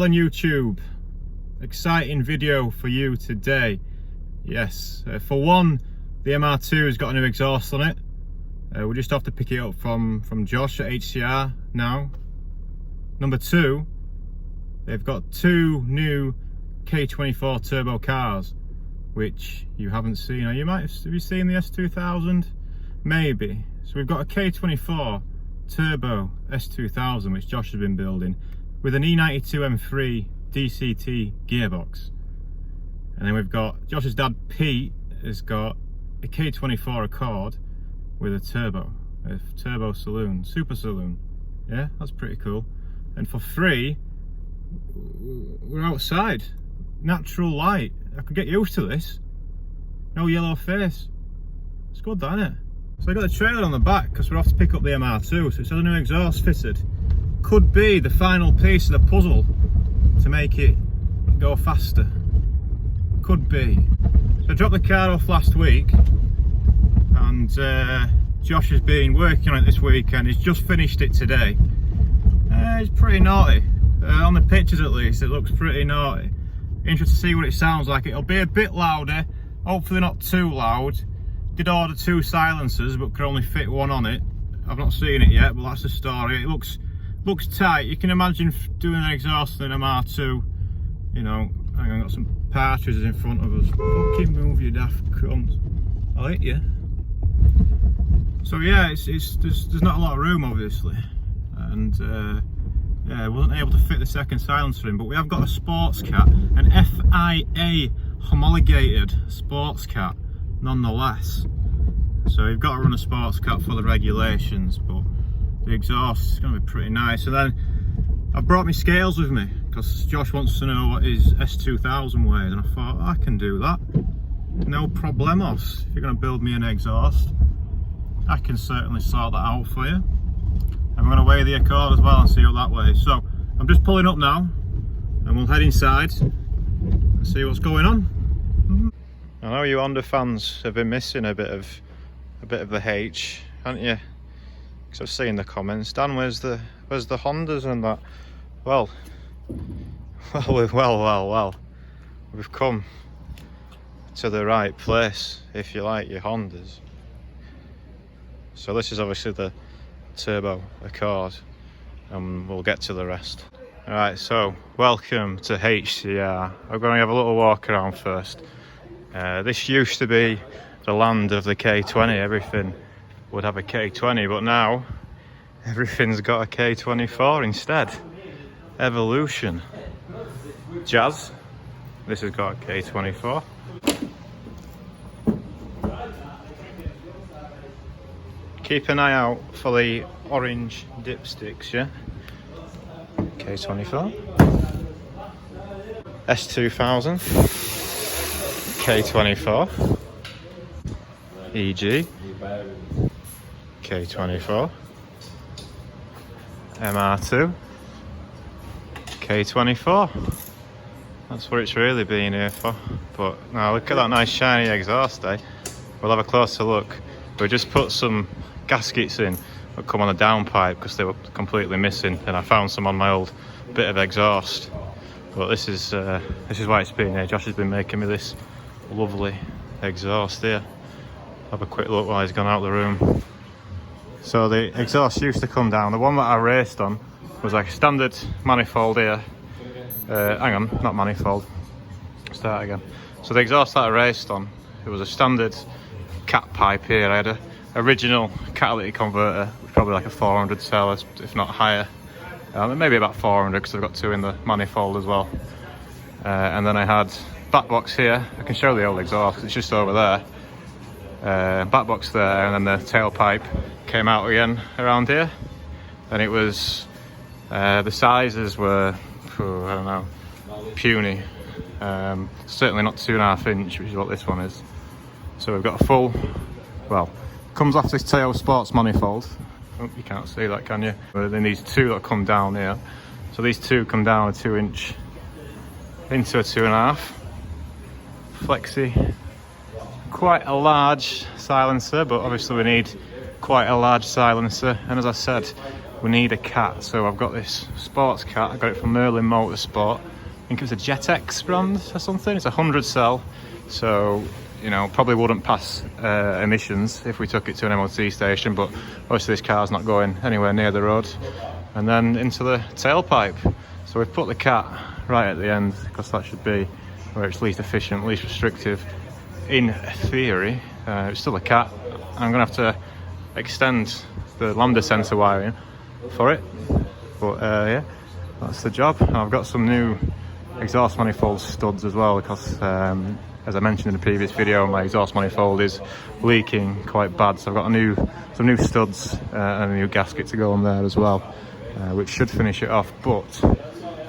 Well on YouTube, exciting video for you today. Yes, for one, the MR2 has got a new exhaust on it. We'll just have to pick it up from Josh at HCR now. Number two, they've got two new K24 turbo cars, which you haven't seen. Or you might have you seen the S2000? Maybe. So we've got a K24 turbo S2000, which Josh has been building, with an E92 M3 DCT gearbox. And then we've got Josh's dad Pete has got a K24 Accord with a turbo saloon, super saloon. Yeah, that's pretty cool. And for free, we're outside, natural light. I could get used to this. No yellow face. It's good, isn't it? So I got the trailer on the back because we're off to pick up the MR2. So it's had a new exhaust fitted. Could be the final piece of the puzzle to make it go faster. Could be. So I dropped the car off last week, and Josh has been working on it this weekend. He's just finished it today. It's pretty naughty. On the pictures at least, it looks pretty naughty. Interested to see what it sounds like. It'll be a bit louder, hopefully not too loud. Did order two silencers, but could only fit one on it. I've not seen it yet, but that's the story. It looks tight. You can imagine doing an exhaust in an MR2. You know, hang on, got some partridges in front of us. Fucking move, you daft cunt. I'll hit you. So yeah, there's not a lot of room, obviously, and yeah, I wasn't able to fit the second silencer in, but we have got a sports cat, an FIA homologated sports cat nonetheless. So you've got to run a sports cat for the regulations, but the exhaust is going to be pretty nice. And then I've brought my scales with me because Josh wants to know what his S2000 weighs, and I thought I can do that, no problemos. If you're going to build me an exhaust, I can certainly sort that out for you. And we're going to weigh the Accord as well and see what that weighs. So I'm just pulling up now, and we'll head inside and see what's going on. I know you Honda fans have been missing a bit of the H, haven't you? Because I've seen the comments. Dan, where's the Hondas and that? Well, we've come to the right place, if you like, your Hondas. So this is obviously the turbo Accord, and we'll get to the rest. Alright, so welcome to HCR. I'm going to have a little walk around first. This used to be the land of the K20. Everything would have a K20, but now everything's got a K24 instead. Evolution. Jazz, this has got a K24. Keep an eye out for the orange dipsticks, yeah? K24. S2000. K24. EG. K24. MR2. K24. That's what it's really been here for. But now look at that nice shiny exhaust, eh? We'll have a closer look. We just put some gaskets in that come on the downpipe because they were completely missing, and I found some on my old bit of exhaust. But this is why it's been here. Josh has been making me this lovely exhaust here. Have a quick look while he's gone out of the room. So the exhaust used to come down. The one that I raced on was like a standard manifold here. Hang on, not manifold. Start again. So the exhaust that I raced on, it was a standard cat pipe here. I had a original catalytic converter, probably like a 400 cell, if not higher. Maybe about 400 because I've got two in the manifold as well. And then I had back box here. I can show the old exhaust, it's just over there. Back box there, and then the tailpipe came out again around here. And it was, the sizes were, I don't know, puny. Certainly not 2.5 inch, which is what this one is. So we've got a full, well, comes off this tail sports manifold. Oh, you can't see that, can you? But then these two that come down here. So these two come down a 2 inch into a 2.5. Flexi. Quite a large silencer, but obviously we need quite a large silencer. And as I said, we need a cat. So I've got this sports cat. I got it from Merlin Motorsport. I think it was a Jetex brand or something. It's a 100 cell. So, you know, probably wouldn't pass emissions if we took it to an MOT station, but obviously this car's not going anywhere near the road. And then into the tailpipe. So we've put the cat right at the end, because that should be where it's least efficient, least restrictive. In theory, it's still a cat. I'm gonna have to extend the lambda sensor wiring for it, but yeah, that's the job. And I've got some new exhaust manifold studs as well, because as I mentioned in the previous video, my exhaust manifold is leaking quite bad, so I've got some new studs and a new gasket to go on there as well, which should finish it off. But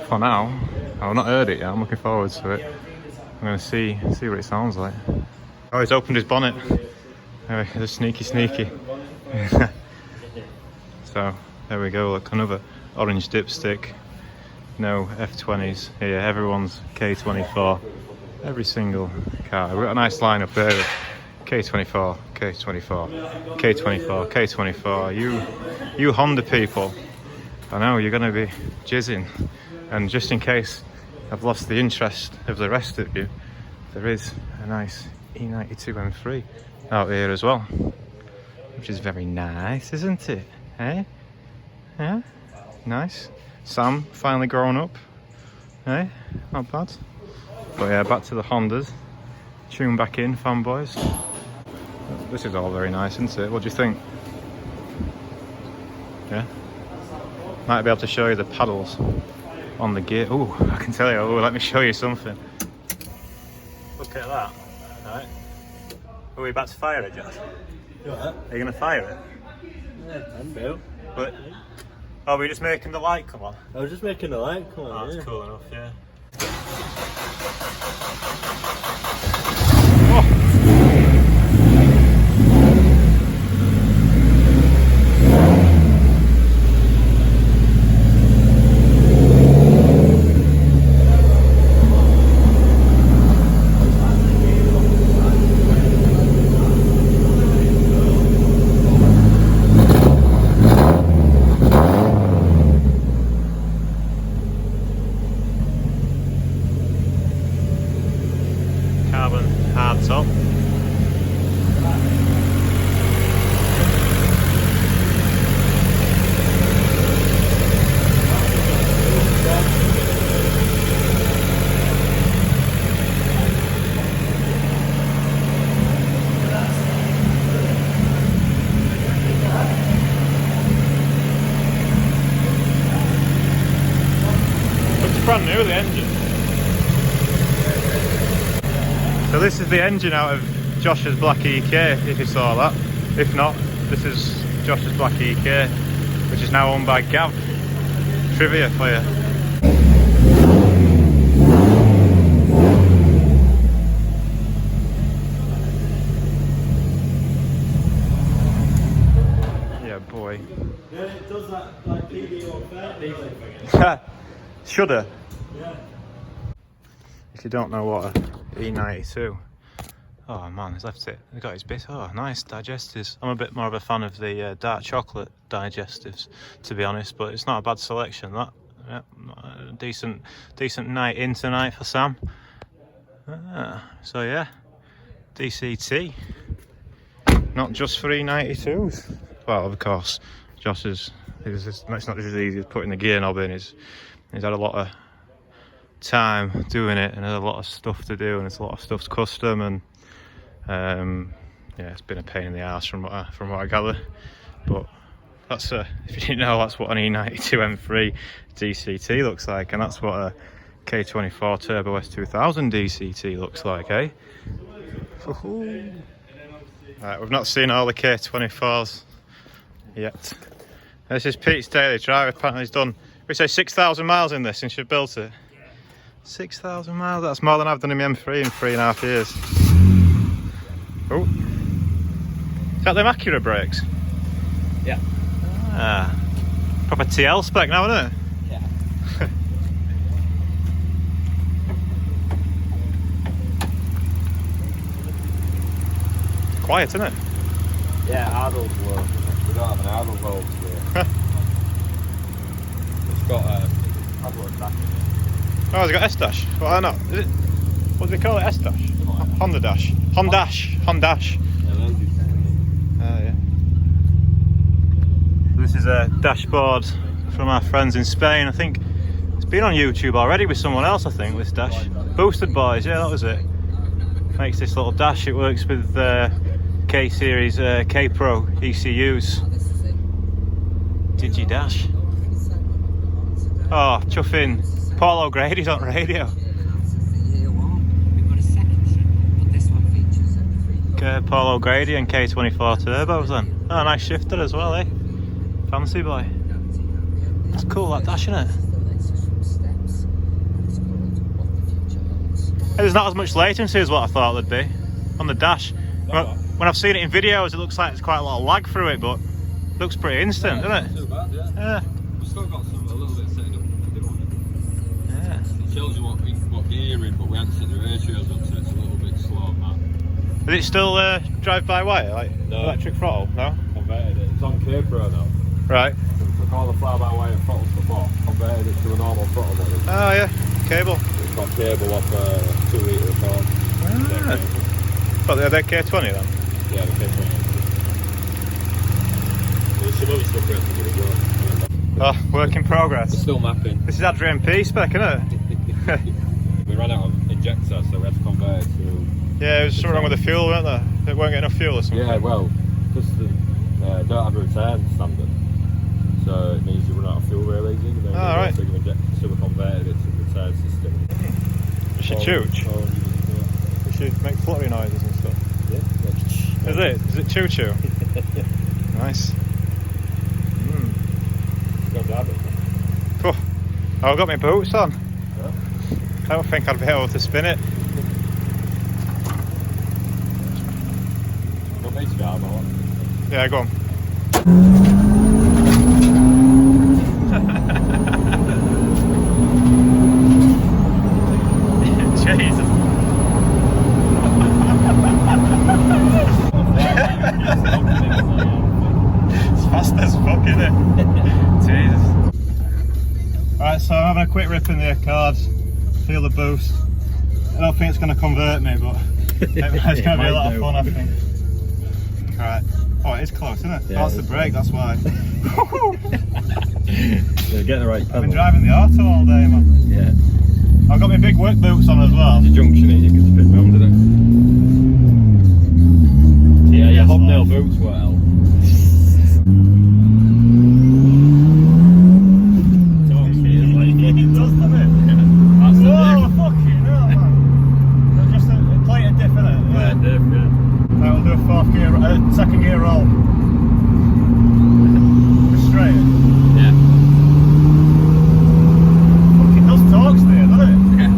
for now, I've not heard it yet. I'm looking forward to it. I'm going to see what it sounds like. Oh, he's opened his bonnet. It's sneaky. So there we go. Look, another orange dipstick. No F20s here. Everyone's K24. Every single car. We've got a nice lineup here. K24, K24, K24, K24. You Honda people, I know you're going to be jizzing. And just in case I've lost the interest of the rest of you, there is a nice E92 M3 out here as well, which is very nice, isn't it? Eh? Yeah, nice. Sam finally grown up. Eh? Not bad. But yeah, back to the Hondas. Tune back in, Fanboys. This is all very nice, isn't it? What do you think? Yeah? Might be able to show you the paddles on the gear. Oh, I can tell you. Oh, let me show you something. Look at that. Right. Are we about to fire it, Josh? What? Are you going to fire it? Yeah, can do. But, oh, we're just making the light come on? I was just making the light come on. Oh, that's cool enough, yeah. Carbon hard top. Looks brand new, the engine. So this is the engine out of Josh's black EK, if you saw that. If not, this is Josh's black EK, which is now owned by Gav. Trivia for you. Yeah, boy. Yeah, it does that like PD Shudder. Yeah. If you don't know what a E92, oh man, he's left it. He's got his bit. Oh, nice digestives. I'm a bit more of a fan of the dark chocolate digestives, to be honest, but it's not a bad selection. That, yeah, decent night in tonight for Sam. So yeah, DCT, not just for E92s. Well, of course, Josh's. It's not just as easy as putting the gear knob in. He's had a lot of time doing it, and there's a lot of stuff to do, and it's a lot of stuff's custom, and yeah, it's been a pain in the arse from what I gather. But that's if you didn't know, that's what an E92 M3 DCT looks like, and that's what a K24 Turbo S2000 DCT looks like, eh? Right, we've not seen all the K24s yet. This is Pete's daily drive. Apparently he's done, we say 6,000 miles in this since you built it. 6,000 miles, that's more than I've done in my M3 in 3.5 years. Oh, is that them Acura brakes? Yeah. Ah, proper TL spec now, isn't it? Yeah. Quiet, isn't it? Yeah, Arnold's work. We don't have an Arnold Volks here. got padlock dash in it. Oh, it's got S-Dash. Well, not. Is it? What do they call it? S-Dash? Honda Dash. Hondash. Hondash. Oh, yeah. This is a dashboard from our friends in Spain. I think it's been on YouTube already with someone else, I think, this dash. Boosted Boys, yeah, that was it. Makes this little dash. It works with K series K Pro ECUs. Digi dash. Oh, chuffing. Paulo Grady's on radio. Paulo Grady and K24 turbos then. Oh, nice shifter as well, eh? Fancy boy. It's cool, that dash, isn't it? There's not as much latency as what I thought there'd be on the dash. When I've seen it in videos, it looks like there's quite a lot of lag through it, but it looks pretty instant, doesn't it? Too bad, yeah. We've still got a little bit setting up to do on it. Yeah. It shows you what gear you're in, but we haven't set the ratios up, so it's a little bit slow on that. Is it still drive by wire, like electric throttle? No? Converted it. It's on K Pro now. Right. So we took all the fly-by-wire throttles before, converted it to a normal throttle body. Oh yeah, cable. It's got cable off 2 litre of torque. Ah. But they're K20 then? Yeah, the K20. There's some other stuff we have to do as well. Oh, work in progress. It's still mapping. This is Adrian P spec, isn't it? We ran out of injector, so we had to convert it to... Yeah, there was something wrong with the fuel, weren't there? They weren't getting enough fuel or something. Yeah, well, because they don't have a return standard, so it means you run out of fuel really easy. Oh, right. So we converted it to the return system. You should chooch. You should make fluttery noises and stuff. Yeah. Is it? Is it choo-choo? Nice. Cool. Oh, I've got my boots on. Yeah. I don't think I'd be able to spin it. Don't need to go armour on. Yeah, go on. Jesus. It's fast as fuck, isn't it? Jesus. Alright, so I'm having a quick rip in the Accord. Feel the boost. I don't think it's going to convert me, but it's going to be a lot of fun, I think. Alright. Oh, it is close, isn't it? Yeah, oh, it's the brake, that's why. Yeah, get the right pedal. I've been driving the auto all day, man. Yeah. I've got my big work boots on as well. The junction you can spin round, isn't it? Yeah, your hobnail boots were hell. It does, doesn't it? That's the oh, fucking hell, man. Just a plate of dip, innit? yeah. Diff, yeah. Right, we'll do a second gear roll. Just straight. Yeah. Fucking does torques there, doesn't it? Yeah.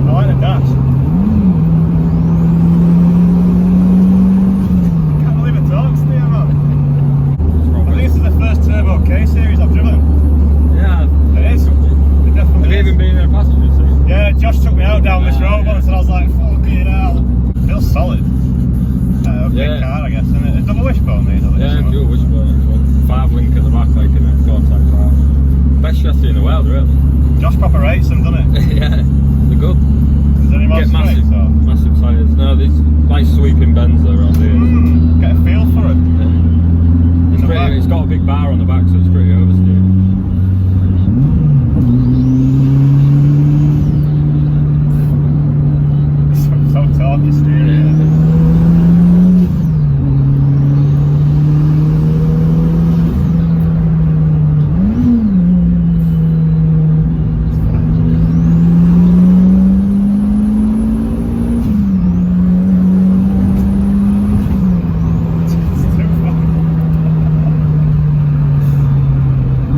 I like the dash. Can't believe it torques there, man. I think this is the first turbo K series I've driven. Yeah. It is. It definitely Have you is. even been in a passenger seat? Yeah, Josh took me out down this road once and I was like, fucking hell. Feels solid. Big car, I guess, isn't it? It's double wishbone, these, are they? Yeah, dual wishbone. 5 link at the back, like in a contact car. Best chassis in the world, really. Josh proper rates them, doesn't it? Yeah, they're good. Is there any more Get straights, or? massive tyres. No, these nice sweeping bends around here. Get a feel for it. It's got a big bar on the back, so it's pretty oversteer. So torquey steering.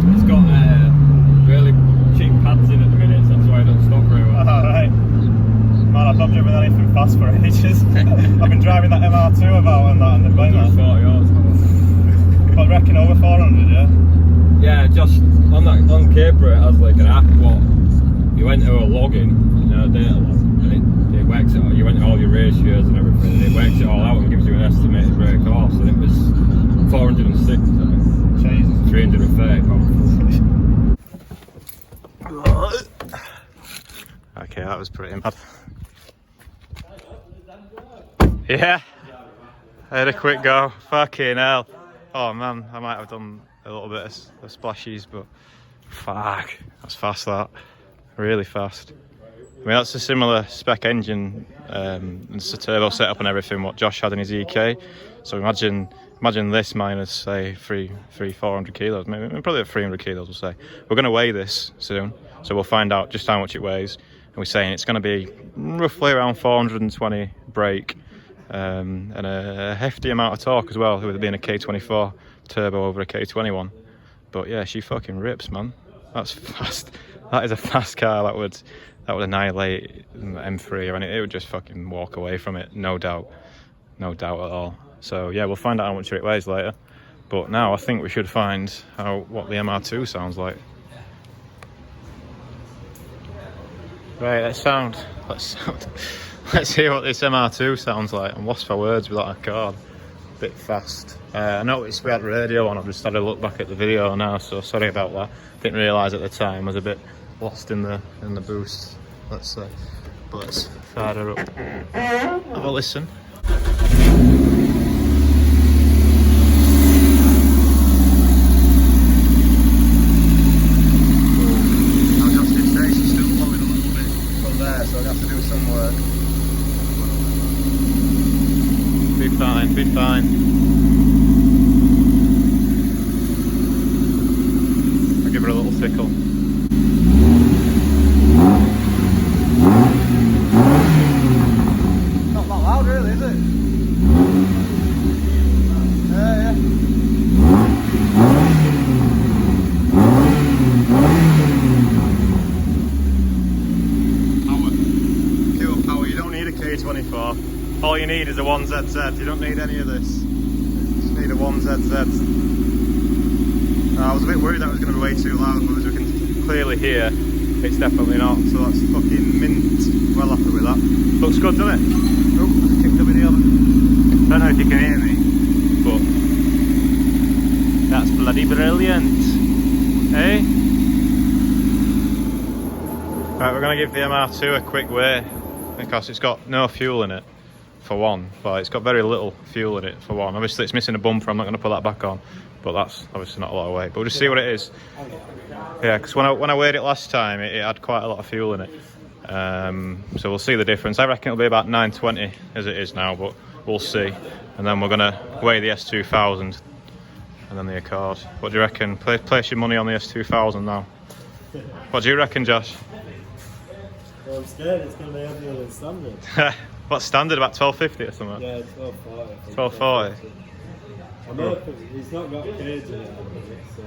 It's got really cheap pads in at the minute, so that's why I don't stop very well. Alright. Man, I've not driven anything fast for ages. I've been driving that MR2 about and that and the I've plane. done 40 yards. I reckon over 400, yeah? Yeah, just on K Pro it has like an app what you enter a login, data log, and it it works it out. You went all your ratios and everything, and it works it all out and gives you an estimated rate course, and it was 406, I think. Jesus. 330 pounds. Okay, that was pretty mad. Yeah, I had a quick go. Fucking hell. Oh man, I might have done a little bit of splashies, but fuck, that's fast, that. Really fast. I mean, that's a similar spec engine, and it's a turbo setup and everything what Josh had in his EK. So imagine this minus, say, 400 kilos, maybe probably 300 kilos, we'll say. We're going to weigh this soon, so we'll find out just how much it weighs. And we're saying it's going to be roughly around 420 brake, and a hefty amount of torque as well, with it being a K24 turbo over a K21. But yeah, she fucking rips, man. That's fast. That is a fast car. That would annihilate M3 or anything. It would just fucking walk away from it, no doubt at all. So yeah, we'll find out how much it weighs later. But now I think we should find out what the MR2 sounds like. Right, let's hear what this MR2 sounds like. I'm lost for words with that car. A bit fast. I noticed we had radio on. I've just had a look back at the video now, so sorry about that. Didn't realise at the time. I was a bit lost in the boost. Let's fire her up. Have a listen. Be fine. I'll give her a little tickle. Not that loud really, is it? Yeah. Power. Pure power. You don't need a K24. All you need is a 1ZZ, you don't need any of this. You just need a 1ZZ. I was a bit worried that was going to be way too loud, but as we can clearly hear, it's definitely not, so that's fucking mint. Well happy with that. Looks good, doesn't it? Oh, I kicked the video. Don't know if you can hear me, but that's bloody brilliant. Hey? Right, we're going to give the MR2 a quick weigh, because it's got no fuel in it. For one, but it's got very little fuel in it for one. Obviously it's missing a bumper, I'm not going to put that back on, but that's obviously not a lot of weight, but we'll just see what it is. Yeah, because when I weighed it last time, it had quite a lot of fuel in it, so we'll see the difference. I reckon it'll be about 920 as it is now, but we'll see. And then we're going to weigh the S2000 and then the Accord. What do you reckon? Place your money on the S2000 now. What do you reckon, Josh? Well, I'm scared it's going to be heavier than standard. What's standard, about 1250 or something? Yeah, 1240. 1240? I'm hoping he's not got a cage in it, so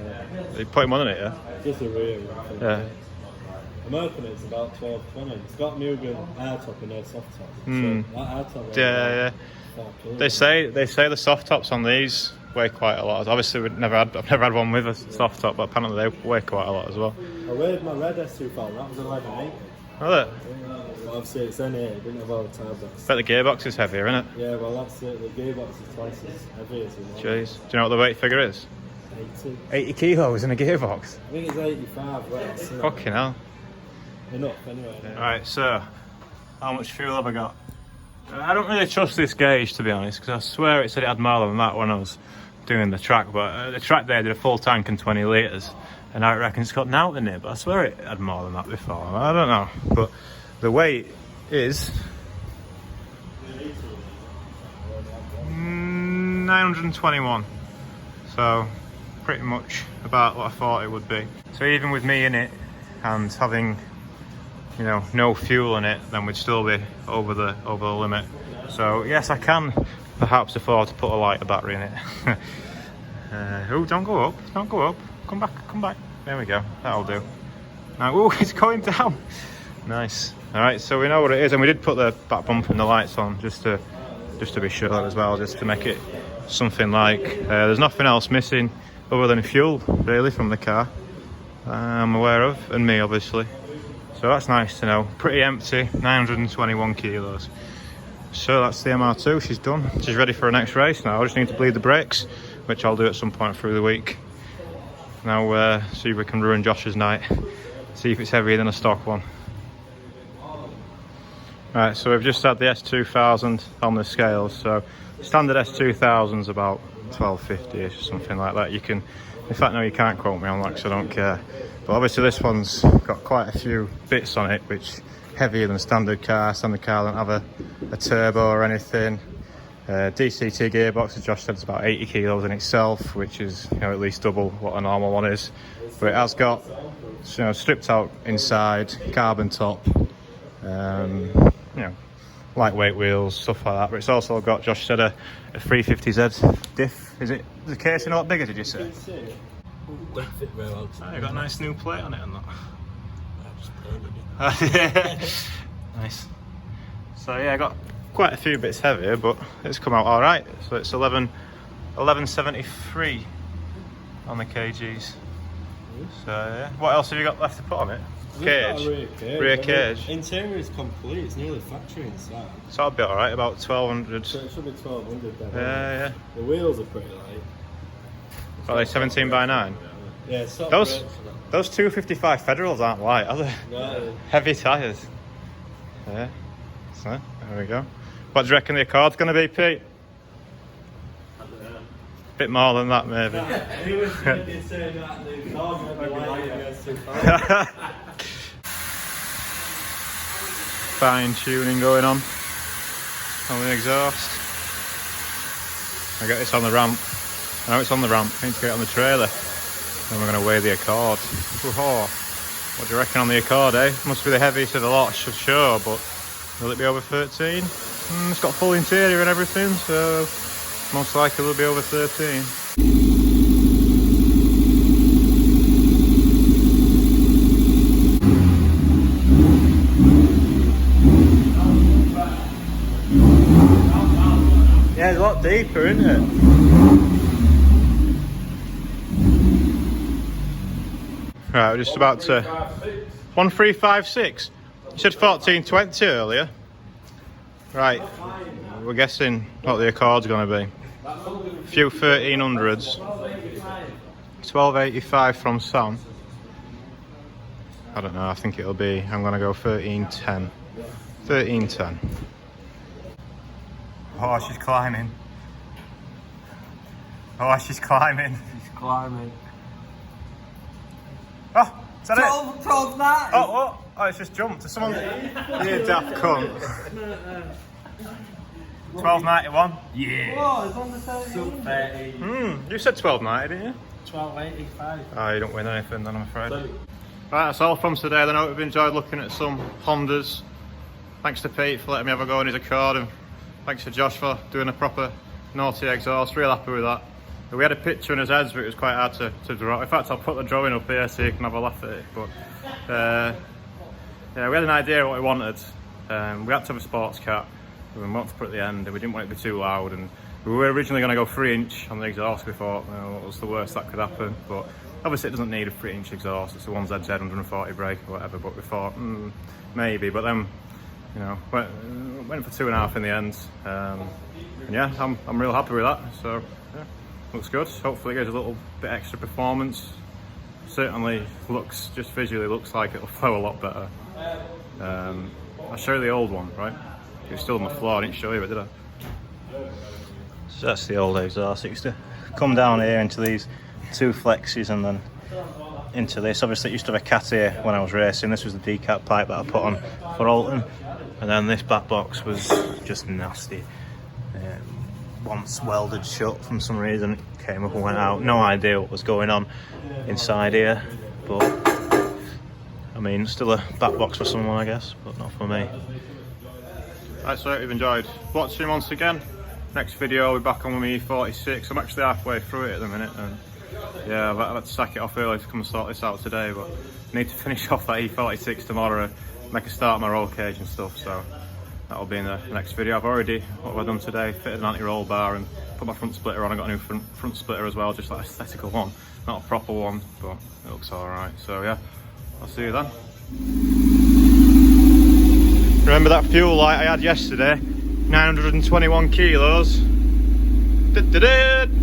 You put him on it, yeah? just a rear. Yeah. I'm hoping it's about 1220. It's got Mugen air top and no soft top. Mm. So that air top Yeah. 4 kilos. They say the soft tops on these weigh quite a lot. Obviously, I've never had one with a soft top, but apparently they weigh quite a lot as well. I weighed my red S2000. That was 1180. Oh, look. Well, obviously it's in here. It didn't have all the turbos. Bet the gearbox is heavier, isn't it? Yeah, well that's it. The gearbox is twice as heavy as the one. Jeez. Do you know what the weight figure is? 80. 80 kilos in a gearbox. I think it's 85. Fucking hell. Enough anyway. Right, so how much fuel have I got? I don't really trust this gauge, to be honest, because I swear it said it had more than that when I was doing the track, but the track there did a full tank and 20 litres, and I reckon it's got naught in it, but I swear it had more than that before. I don't know, but the weight is 921, so pretty much about what I thought it would be. So even with me in it and having, you know, no fuel in it, then we'd still be over the limit. So yes, I can perhaps afford to put a lighter battery in it. Oh, don't go up, come back. There we go, that'll do. Now, oh, it's going down. Nice. All right, so we know what it is, and we did put the back bumper and the lights on just to be sure as well, just to make it something like there's nothing else missing other than fuel really from the car I'm aware of, and me obviously. So that's nice to know. Pretty empty, 921 kilos. So that's the MR2, she's done. She's ready for her next race now. I just need to bleed the brakes, which I'll do at some point through the week. Now see if we can ruin Josh's night. See if it's heavier than a stock one. Right, so we've just had the S2000 on the scales. So standard S2000's about 1250ish or something like that. You can, in fact no, you can't quote me on that because I don't care. But obviously this one's got quite a few bits on it which heavier than a standard car. Standard car don't have a turbo or anything. DCT gearbox, as Josh said, is about 80 kilos in itself, which is, you know, at least double what a normal one is. But it has got, you know, stripped out inside, carbon top, you know, lightweight wheels, stuff like that. But it's also got, Josh said, a 350Z diff. Is it the casing a lot bigger? Did you say? Don't fit very well. Oh, you got a nice new plate on it and that. I just painted it. Nice. So yeah, I got quite a few bits heavier, but it's come out all right. So it's 1173 on the kgs. So yeah, what else have you got left to put on it? Cage. Rear cage. Interior is complete. It's nearly factory inside. So I'll be all right. About 1200. So it should be 1200 then. Yeah. The wheels are pretty light. Are they 17x9? Yeah, it's sort Those 255 Federals aren't light, are they? No. Heavy tyres. Yeah. So there we go. What do you reckon the Accord's going to be, Pete? Bit more than that, maybe. He was saying that the car might be light too far. Fine tuning going on the exhaust. I get this on the ramp. I know it's on the ramp. I need to get it on the trailer. Then we're going to weigh the Accord. What do you reckon on the Accord, eh? Must be the heaviest of the lot, sure, but will it be over 13? It's got full interior and everything, so most likely it'll be over 13. Yeah, it's a lot deeper, isn't it? Right, we're just about to... 1356? You said 1420 earlier. Right, we're guessing what the Accord's going to be. A few 1300s. 1285 from Sam. I don't know, I think it'll be... I'm going to go 1310. 1310. Oh, she's climbing. Oh, she's climbing. He's climbing. Oh, is that it? 12 that. Oh, it's just jumped. Is someone... You daft cunt. 1291. Yeah. Oh, it's on the 13. You said 1290, didn't you? 1285. Oh, you don't win anything then, I'm afraid. Right, that's all from today. Then I hope you've enjoyed looking at some Hondas. Thanks to Pete for letting me have a go in his Accord, and thanks to Josh for doing a proper naughty exhaust. Real happy with that. We had a picture in his heads, but it was quite hard to draw. In fact, I'll put the drawing up here so you can have a laugh at it. But yeah, we had an idea of what we wanted. We had to have a sports car. We wanted to put it at the end, and we didn't want it to be too loud. And we were originally going to go 3-inch on the exhaust. We thought, what was the worst that could happen? But obviously, it doesn't need a 3-inch exhaust. It's a 1ZZ 140 brake or whatever. But we thought maybe. But then, you know, went for 2.5 in the end. And yeah, I'm real happy with that. So yeah, looks good. Hopefully, it gives a little bit extra performance. Certainly looks, just visually looks like it'll flow a lot better. I'll show you the old one, right? It was still on the floor. I didn't show you it, did I? So that's the old exhaust. It used to come down here into these 2 flexes and then into this. Obviously, it used to have a cat here when I was racing. This was the decat pipe that I put on for Alton. And then this back box was just nasty. Once welded shut from some reason, it came up and went out. No idea what was going on inside here, but I mean, still a back box for someone, I guess, but not for me. Right, so I hope you've enjoyed watching once again. Next video, I'll be back on with my E46. I'm actually halfway through it at the minute, and yeah, I've had to sack it off early to come and sort this out today, but I need to finish off that E46 tomorrow, make a start on my roll cage and stuff, so that'll be in the next video. I've already, what have I done today? Fitted an anti-roll bar and put my front splitter on. I got a new front splitter as well, just like an aesthetical one. Not a proper one, but it looks alright. So yeah, I'll see you then. Remember that fuel light I had yesterday? 921 kilos. Da-da-da.